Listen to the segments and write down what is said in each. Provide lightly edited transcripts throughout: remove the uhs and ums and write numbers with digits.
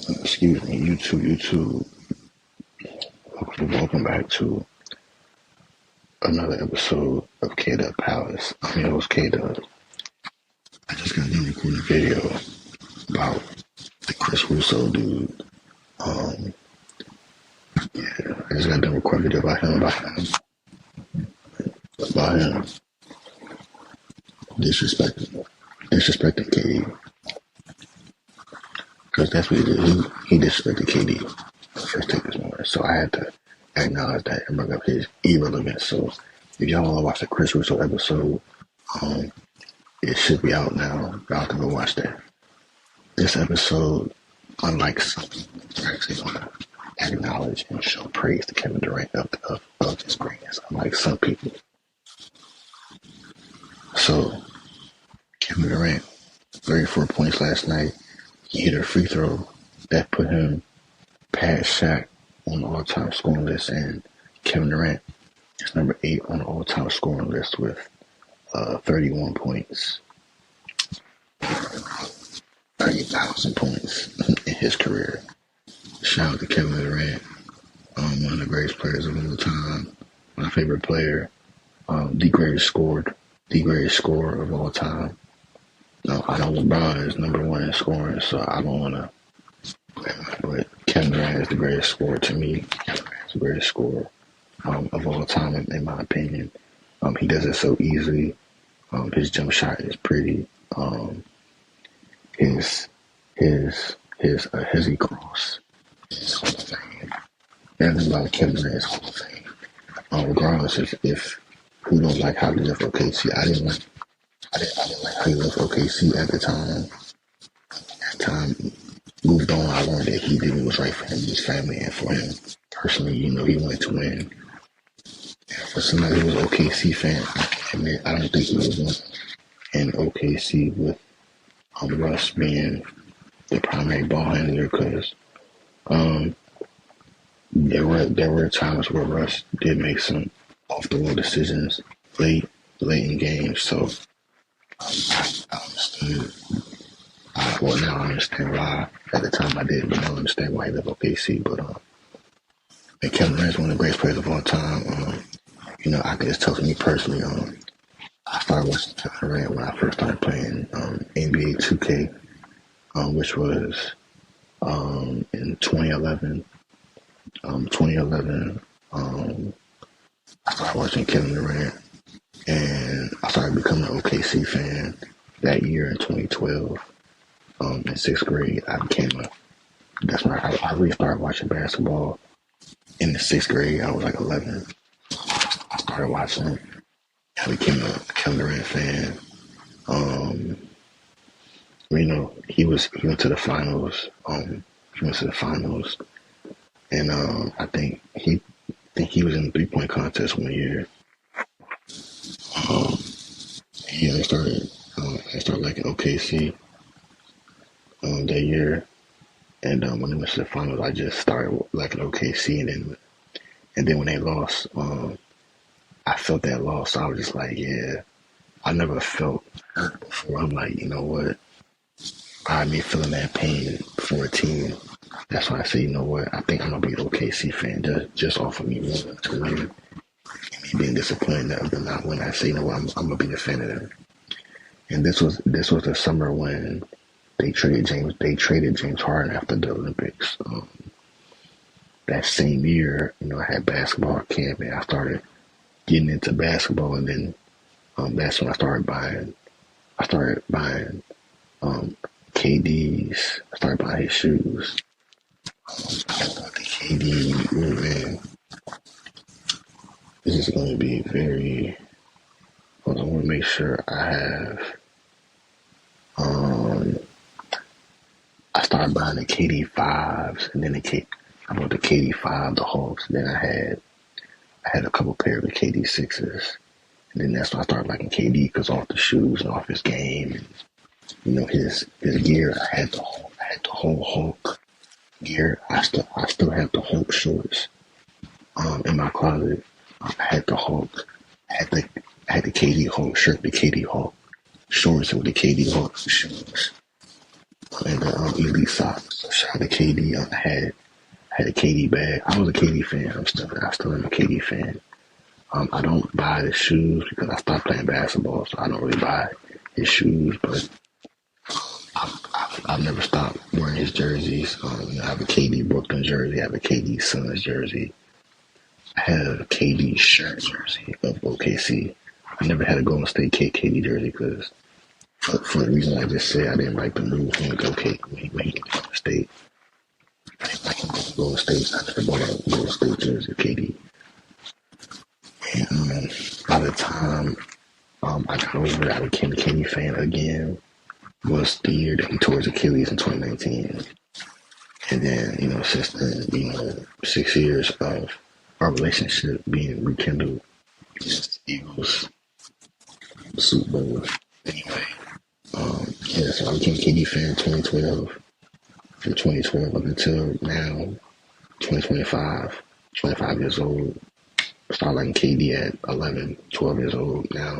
Excuse me, YouTube. Welcome back to another episode of K Dub Palace. I'm your host, K Dub. I just got done recording a video about the Chris Russo dude. I just got done recording a video about him disrespecting KD. Because that's what he did. He disrespected KD first take this morning. So I had to acknowledge that and bring up his irrelevance. So if y'all want to watch the Chris Russo episode, it should be out now. Y'all have to go watch that. This episode, unlike some people, are actually going to acknowledge and show praise to Kevin Durant of his greatness, unlike some people. So, Kevin Durant, 34 points last night. He hit a free throw that put him past Shaq on the all-time scoring list, and Kevin Durant is number 8 on the all-time scoring list with 31 points. 30,000 points in his career. Shout out to Kevin Durant, one of the greatest players of all time, my favorite player, the greatest scorer of all time. No, I know LeBron is number 1 in scoring, so I don't want to. But Kevin Durant is the greatest scorer to me. Kevin Durant is the greatest scorer of all time, in my opinion. He does it so easily. His jump shot is pretty. His hezzy cross is Hall of Fame. Everything about Kevin Durant is Hall of Fame. Regardless if who don't like how he left OKC, I didn't like how he left OKC at the time. As time moved on, I learned that he did what was right for him, his family, and for him personally. He wanted to win. And for somebody who was an OKC fan, I don't think he was one in OKC with Russ being the primary ball handler, because there were times where Russ did make some off the wall decisions late in games. So I understood. Well, now I understand why. At the time I did, but now I understand why he left OKC. But and Kevin Durant is one of the greatest players of all time. I can just tell for me personally. I started watching Kevin Durant when I first started playing NBA 2K, which was in 2011. 2011, I started watching Kevin Durant, and I started becoming an OKC fan that year in 2012. In sixth grade, that's when I really started watching basketball. In the sixth grade, I was like 11. I started watching. I became a Kevin Durant fan. He went to the finals. And I think he was in the 3-point contest one year. I started liking OKC that year, and when they went to the finals, I just started liking OKC, and then when they lost, I felt that loss. So I was just like, yeah, I never felt hurt before. I'm like, you know what? By me feeling that pain for a team, that's why I say, you know what? I think I'm gonna be an OKC fan just off of me wanting to win, and me being disappointed that they're not win. I say, you know what? I'm gonna be a fan of them. And this was the summer when they traded James Harden after the Olympics. That same year, I had basketball camp, and I started getting into basketball, and then that's when I started buying KD's. I started buying his shoes. I bought the KD movement. This is going to be very. I want to make sure I have. I started buying the KD 5s, and then I bought the KD 5, the Hawks. Then I had a couple pair of the KD 6s, and then that's when I started liking KD because off the shoes and off his game, and his gear. I had the whole Hulk gear. I still have the Hulk shorts in my closet. I had the Hulk. I had the KD Hulk shirt, the KD Hulk shorts, with the KD Hulk shoes. and the elite socks. So shout out to KD. I had a KD bag. I was a KD fan. I still am a KD fan. I don't buy the shoes because I stopped playing basketball, so I don't really buy his shoes. But I've never stopped wearing his jerseys. I have a KD Brooklyn jersey. I have a KD Suns jersey. I have a KD shirt jersey of OKC. I never had a Golden State KD jersey because for the reason I just said, I didn't like the move when he came to Golden State. I didn't like him going to Golden State. So I never bought a Golden State jersey of KD. And by the time I got over it, I became a KD fan again. Was the year that he tore his Achilles in 2019. And then, since then, 6 years of our relationship being rekindled since the Eagles Super Bowl. Anyway, so I became a KD fan in 2012. From 2012 up until now, 2025, 25 years old. Started liking KD at 11, 12 years old now.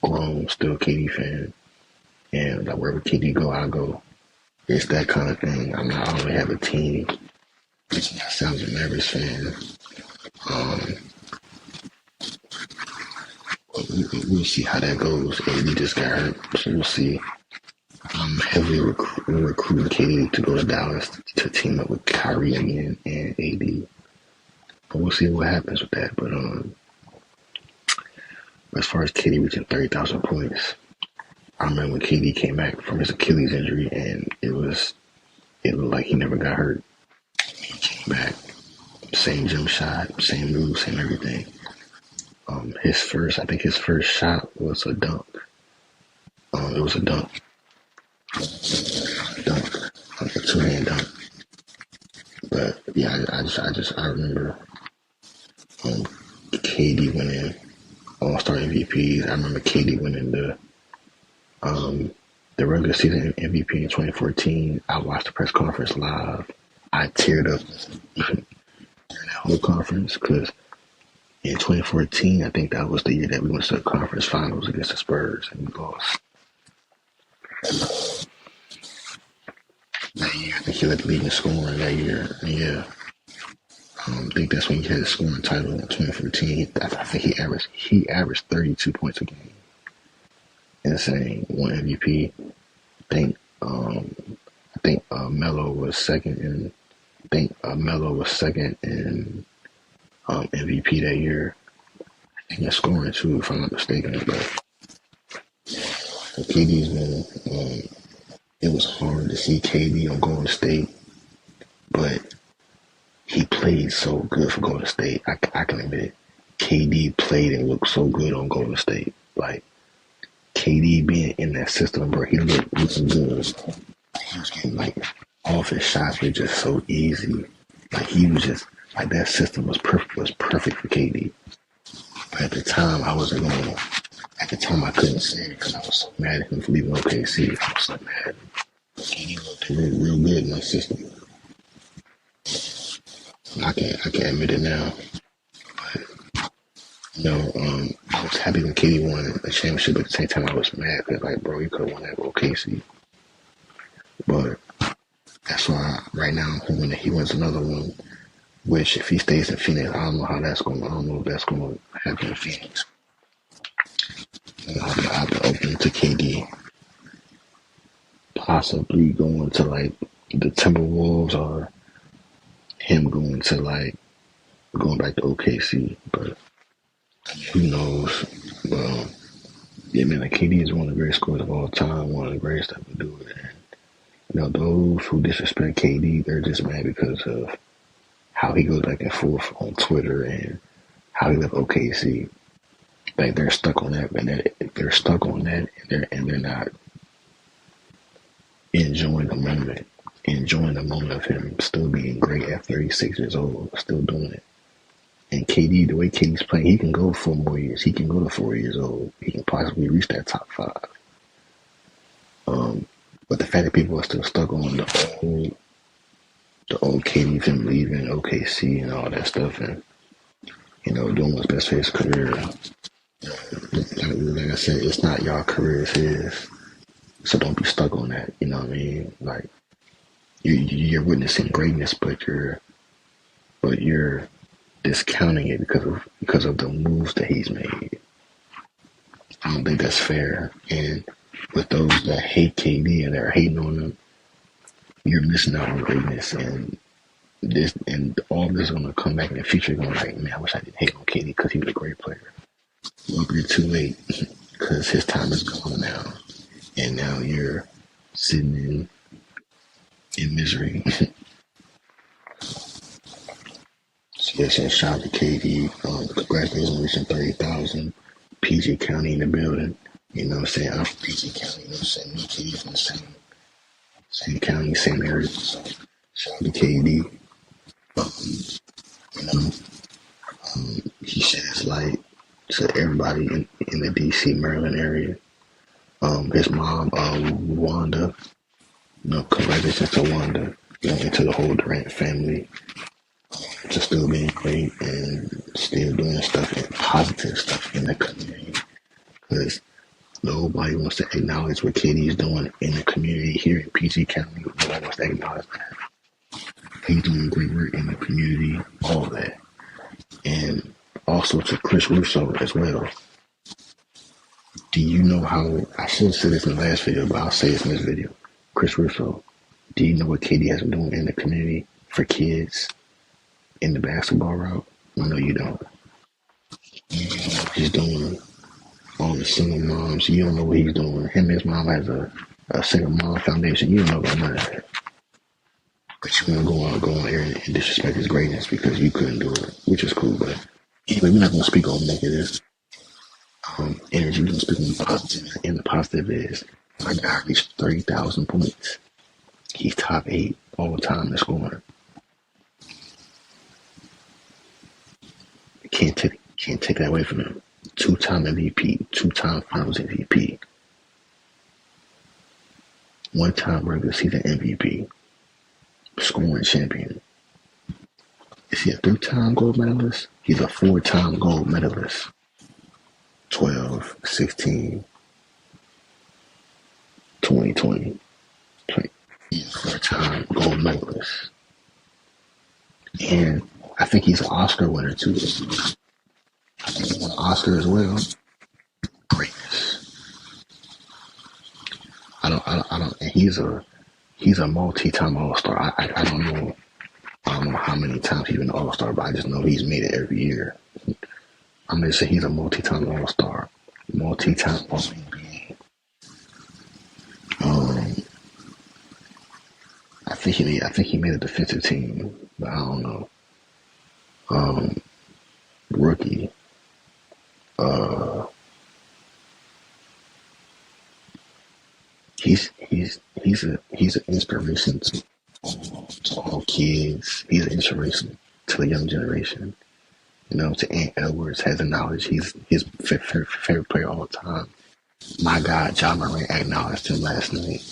Grown, still KD fan. And like wherever KD go, I go. It's that kind of thing. I don't really have a team. I sound a Mavericks fan. We'll see how that goes. AD just got hurt, so we'll see. I'm heavily recruiting KD to go to Dallas to team up with Kyrie again and AD. But we'll see what happens with that. But as far as KD reaching 30,000 points, I remember when KD came back from his Achilles injury, and it looked like he never got hurt. He came back, same jump shot, same move, same everything. His first shot was a dunk. It was a dunk, like a two-hand dunk. But yeah, I remember KD winning All-Star MVPs. I remember KD winning the regular season MVP in 2014. I watched the press conference live. I teared up during that whole conference because in 2014, I think that was the year that we went to the conference finals against the Spurs and we lost. That year, I think he led the league in scoring that year. Yeah. I think that's when he had his scoring title in 2014. I think he averaged 32 points a game. Insane. One MVP. I think Melo was second in MVP that year. I think in scoring too, if I'm not mistaken. But KD's been it was hard to see KD on Golden State, but he played so good for Golden State. I can admit it. KD played and looked so good on Golden State. Like KD being in that system, bro, he looked good. He was getting off his shots were just so easy. Like he was just like that system was perfect for KD. But at the time I wasn't going. At the time I couldn't say it because I was so mad at him for leaving OKC. I was so mad. KD looked real good in that system. I can't admit it now. But I was happy when KD won a championship, but at the same time I was mad because bro, you could have won that with OKC. But that's why right now he wins another one. Which if he stays in Phoenix, I don't know how that's going. I don't know if that's going to happen in Phoenix. I have to open to KD, possibly going to the Timberwolves or him going back to OKC, but who knows? Well, yeah, man, KD is one of the greatest scorers of all time, one of the greatest that would do it. And, those who disrespect KD, they're just mad because of how he goes back and forth on Twitter and how he left OKC. They're stuck on that, and they're stuck on that, and they're not enjoying the moment of him still being great at 36 years old, still doing it. And KD, the way KD's playing, he can go 4 more years. He can go to 4 years old. He can possibly reach that top 5. But the fact that people are still stuck on the old KD, him leaving OKC and all that stuff, and doing what's best for his career. Like I said, it's not y'all career, it's his. So don't be stuck on that. You know what I mean? Like you're witnessing greatness, but you're discounting it because of the moves that he's made. I don't think that's fair. And with those that hate KD and they're hating on him, you're missing out on greatness. And all this is gonna come back in the future. Going like, man, I wish I didn't hate on KD because he was a great player. Well, you're too late because his time is gone now, and now you're sitting in misery. So yes, and shout out to KD. Congratulations on reaching 30,000. PG County in the building. You know what I'm saying? I'm from PG County. You know what I'm saying? Me and KD from the same county, same area. So shout out to KD. You know, he shed his light to everybody in the DC, Maryland area. His mom, Wanda, congratulations to Wanda, and to the whole Durant family, to still being great and still doing stuff and positive stuff in the community. Because nobody wants to acknowledge what KD is doing in the community here in PG County. Nobody wants to acknowledge that. He's doing great work in the community, all of that. And also to Chris Russo as well. Do you know how, I should have said this in the last video, but I'll say this in this video. Chris Russo, do you know what KD has been doing in the community for kids in the basketball route? No, you don't. He's doing all the single moms. You don't know what he's doing. Him and his mom has a single mom foundation. You don't know about none of that. But you want to go on air and disrespect his greatness because you couldn't do it, which is cool. But anyway, we're not going to speak on negative energy. We're going to speak on the positive. And the positive is my guy reached 30,000 points. He's top 8 all the time in scoring. Can't take that away from him. 2-time MVP, 2-time Finals MVP, 1-time regular season MVP, scoring champion. Is he a 3-time gold medalist? He's a 4-time gold medalist. 12, 16, 2020. He's a 4-time gold medalist. And I think he's an Oscar winner too. I think he won an Oscar as well. Greatness. I don't. And he's a multi-time All-Star. I don't know. I don't know how many times he's been an All-Star, but I just know he's made it every year. I'm gonna say he's a multi-time All-Star, multi-time All-NBA. I think he made a defensive team, but I don't know. Rookie. He's an inspiration to all kids. He's an inspiration to the young generation. To Ant Edwards has the knowledge. He's his favorite player all the time. My God, John Morant acknowledged him last night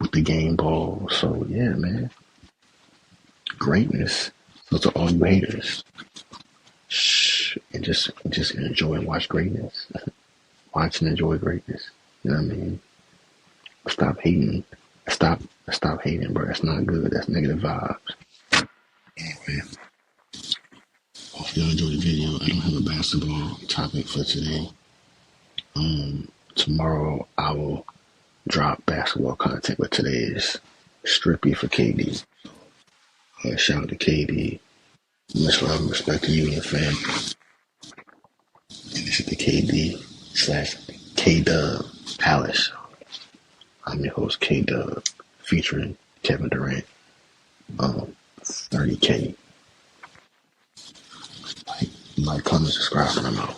with the game ball. So yeah, man, greatness. So to all you haters, shh, and just enjoy and watch greatness. Watch and enjoy greatness. You know what I mean? Stop hating. Stop hating, bro. That's not good. That's negative vibes. Anyway, hope y'all enjoyed the video. I don't have a basketball topic for today. Tomorrow I will drop basketball content, but today is strictly for KD. Shout out to KD. Much love and respect to you and your family. And this is the KD/K-Dub Palace Show. I'm your host, K-Dub, featuring Kevin Durant. 30K. Like, comment, subscribe, and I'm out.